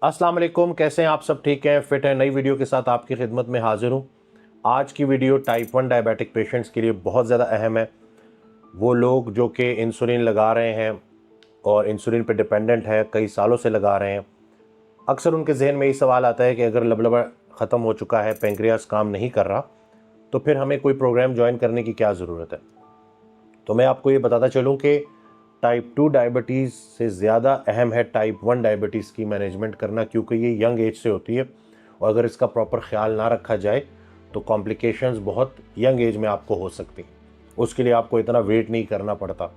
अस्सलाम वालेकुम, कैसे हैं आप? सब ठीक हैं, फिट हैं? नई वीडियो के साथ आपकी खिदमत में हाजिर हूँ। आज की वीडियो टाइप 1 डायबिटिक पेशेंट्स के लिए बहुत ज़्यादा अहम है। वो लोग जो कि इंसुलिन लगा रहे हैं और इंसुलिन पे डिपेंडेंट है, कई सालों से लगा रहे हैं। अक्सर उनके जहन में ये सवाल आता है कि अगर लबलबा ख़त्म हो चुका है, पेंक्रियास काम नहीं कर रहा, तो फिर हमें कोई प्रोग्राम ज्वाइन करने की क्या ज़रूरत है। तो मैं आपको ये बताता चलूँ कि टाइप 2 डायबिटीज़ से ज़्यादा अहम है टाइप 1 डायबिटीज़ की मैनेजमेंट करना, क्योंकि ये यंग एज से होती है और अगर इसका प्रॉपर ख्याल ना रखा जाए तो कॉम्प्लिकेशंस बहुत यंग एज में आपको हो सकती हैं। उसके लिए आपको इतना वेट नहीं करना पड़ता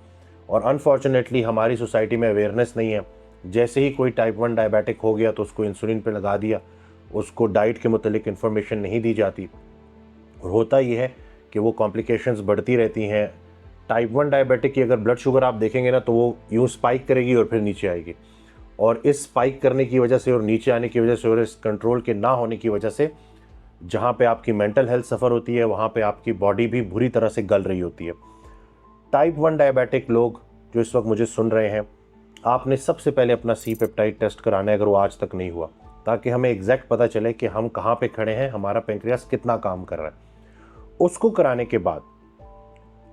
और अनफॉर्चुनेटली हमारी सोसाइटी में अवेयरनेस नहीं है। जैसे ही कोई टाइप 1 डायबिटिक हो गया तो उसको इंसुलिन पे लगा दिया, उसको डाइट के मुतलिक इन्फॉर्मेशन नहीं दी जाती और होता ये है कि वो कॉम्प्लिकेशंस बढ़ती रहती हैं। टाइप 1 डायबिटिक की अगर ब्लड शुगर आप देखेंगे ना, तो वो यूँ स्पाइक करेगी और फिर नीचे आएगी और इस स्पाइक करने की वजह से और नीचे आने की वजह से और इस कंट्रोल के ना होने की वजह से जहाँ पे आपकी मेंटल हेल्थ सफ़र होती है, वहाँ पे आपकी बॉडी भी बुरी तरह से गल रही होती है। टाइप 1 डायबिटिक लोग जो इस वक्त मुझे सुन रहे हैं, आपने सबसे पहले अपना सी पेप्टाइड टेस्ट कराना है अगर वो आज तक नहीं हुआ, ताकि हमें एग्जैक्ट पता चले कि हम कहाँ पे खड़े हैं, हमारा पेंक्रियास कितना काम कर रहा है। उसको कराने के बाद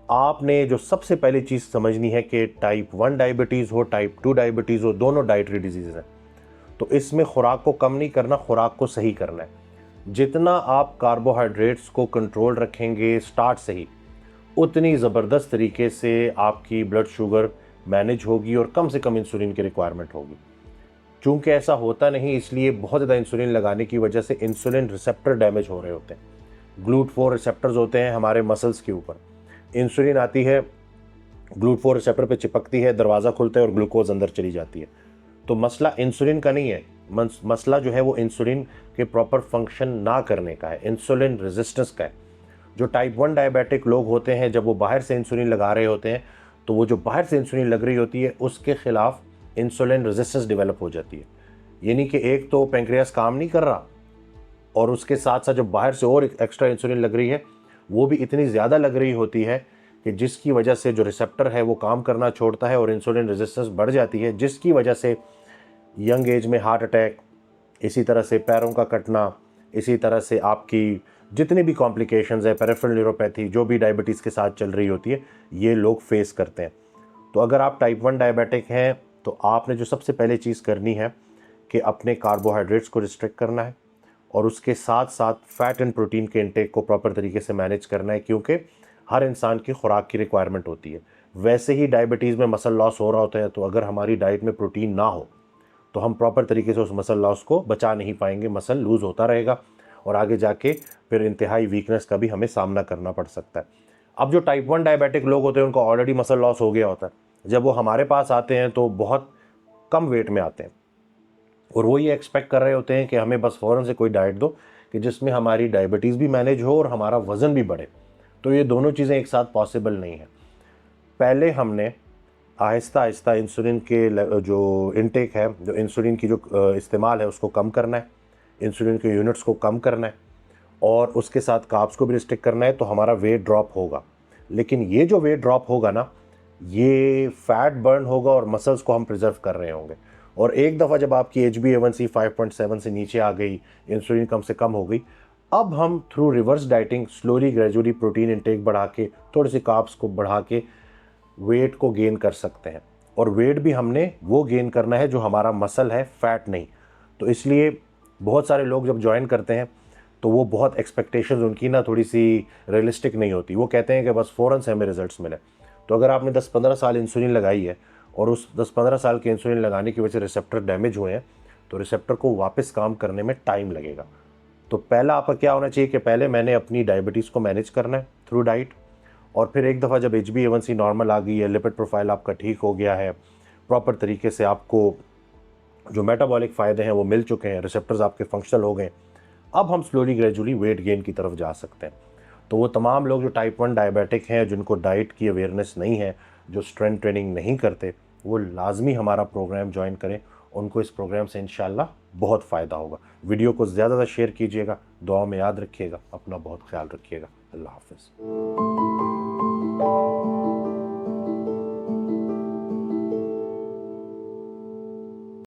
आपने जो सबसे पहली चीज़ समझनी है कि टाइप 1 डायबिटीज़ हो, टाइप 2 डायबिटीज़ हो, दोनों डाइटरी डिजीज़ हैं। तो इसमें खुराक को कम नहीं करना, खुराक को सही करना है। जितना आप कार्बोहाइड्रेट्स को कंट्रोल रखेंगे स्टार्ट से ही, उतनी ज़बरदस्त तरीके से आपकी ब्लड शुगर मैनेज होगी और कम से कम इंसुलिन की रिक्वायरमेंट होगी। चूँकि ऐसा होता नहीं, इसलिए बहुत ज़्यादा इंसुलिन लगाने की वजह से इंसुलिन रिसेप्टर डैमेज हो रहे होते हैं। GLUT4 रिसेप्टर्स होते हैं हमारे मसल्स के ऊपर। इंसुलिन आती है, GLUT4 रिसेप्टर पे चिपकती है, दरवाज़ा खुलता है और ग्लूकोज अंदर चली जाती है। तो मसला इंसुलिन का नहीं है, मसला जो है वो इंसुलिन के प्रॉपर फंक्शन ना करने का है, इंसुलिन रेजिस्टेंस का है। जो टाइप 1 डायबिटिक लोग होते हैं, जब वो बाहर से इंसुलिन लगा रहे होते हैं, तो वो जो बाहर से इंसुलिन लग रही होती है उसके खिलाफ इंसुलिन रेजिस्टेंस डेवलप हो जाती है। यानी कि एक तो पेंक्रियास काम नहीं कर रहा और उसके साथ साथ जो बाहर से और एक्स्ट्रा इंसुलिन लग रही है वो भी इतनी ज़्यादा लग रही होती है कि जिसकी वजह से जो रिसेप्टर है वो काम करना छोड़ता है और इंसुलिन रेजिस्टेंस बढ़ जाती है, जिसकी वजह से यंग एज में हार्ट अटैक, इसी तरह से पैरों का कटना, इसी तरह से आपकी जितनी भी कॉम्प्लिकेशंस है, पेरिफेरल न्यूरोपैथी, जो भी डायबिटीज़ के साथ चल रही होती है, ये लोग फेस करते हैं। तो अगर आप टाइप 1 डायबिटिक हैं तो आपने जो सबसे पहले चीज़ करनी है कि अपने कार्बोहाइड्रेट्स को रिस्ट्रिक्ट करना है और उसके साथ साथ फैट एंड प्रोटीन के इंटेक को प्रॉपर तरीके से मैनेज करना है, क्योंकि हर इंसान की खुराक की रिक्वायरमेंट होती है। वैसे ही डायबिटीज़ में मसल लॉस हो रहा होता है, तो अगर हमारी डाइट में प्रोटीन ना हो तो हम प्रॉपर तरीके से उस मसल लॉस को बचा नहीं पाएंगे, मसल लूज़ होता रहेगा और आगे जाके फिर इंतहाई वीकनेस का भी हमें सामना करना पड़ सकता है। अब जो टाइप 1 डायबिटिक लोग होते हैं उनको ऑलरेडी मसल लॉस हो गया होता है, जब वो हमारे पास आते हैं तो बहुत कम वेट में आते हैं और वो ये एक्सपेक्ट कर रहे होते हैं कि हमें बस फ़ौरन से कोई डाइट दो कि जिसमें हमारी डायबिटीज़ भी मैनेज हो और हमारा वज़न भी बढ़े। तो ये दोनों चीज़ें एक साथ पॉसिबल नहीं है। पहले हमने आहिस्ता आहिस्ता इंसुलिन के जो इनटेक है, जो इंसुलिन की जो इस्तेमाल है उसको कम करना है, इंसुलिन के यूनिट्स को कम करना है और उसके साथ कार्ब्स को भी रिस्ट्रिक्ट करना है, तो हमारा वेट ड्रॉप होगा। लेकिन ये जो वेट ड्रॉप होगा ना, ये फैट बर्न होगा और मसल्स को हम प्रिजर्व कर रहे होंगे। और एक दफ़ा जब आपकी HbA1c 5.7 से नीचे आ गई, इंसुलिन कम से कम हो गई, अब हम through reverse dieting slowly gradually protein intake बढ़ा के, थोड़े से कार्ब्स को बढ़ा के वेट को गेन कर सकते हैं। और वेट भी हमने वो गेन करना है जो हमारा मसल है, फैट नहीं। तो इसलिए बहुत सारे लोग जब ज्वाइन करते हैं तो वो बहुत एक्सपेक्टेशंस उनकी ना थोड़ी सी रियलिस्टिक नहीं होती। वो कहते हैं कि बस फ़ौरन से हमें रिजल्ट्स मिले। तो अगर आपने 10-15 साल इंसुलिन लगाई है और उस 10-15 साल के इंसुलिन लगाने की वजह से रिसेप्टर डैमेज हुए हैं, तो रिसेप्टर को वापस काम करने में टाइम लगेगा। तो पहला आपका क्या होना चाहिए कि पहले मैंने अपनी डायबिटीज़ को मैनेज करना है थ्रू डाइट, और फिर एक दफ़ा जब HbA1c नॉर्मल आ गई है, लिपिड प्रोफाइल आपका ठीक हो गया है, प्रॉपर तरीके से आपको जो मेटाबॉलिक फ़ायदे हैं वो मिल चुके हैं, रिसेप्टर्स आपके फंक्शनल हो गए, अब हम स्लोली ग्रेजुअली वेट गेन की तरफ जा सकते हैं। तो वो तमाम लोग जो टाइप 1 डायबिटिक हैं, जिनको डाइट की अवेयरनेस नहीं है, जो स्ट्रेंथ ट्रेनिंग नहीं करते, वो लाजमी हमारा प्रोग्राम ज्वाइन करें। उनको इस प्रोग्राम से इंशाल्लाह बहुत फ़ायदा होगा। वीडियो को ज़्यादा शेयर कीजिएगा, दुआ में याद रखिएगा, अपना बहुत ख्याल रखिएगा। अल्लाह हाफ़िज़।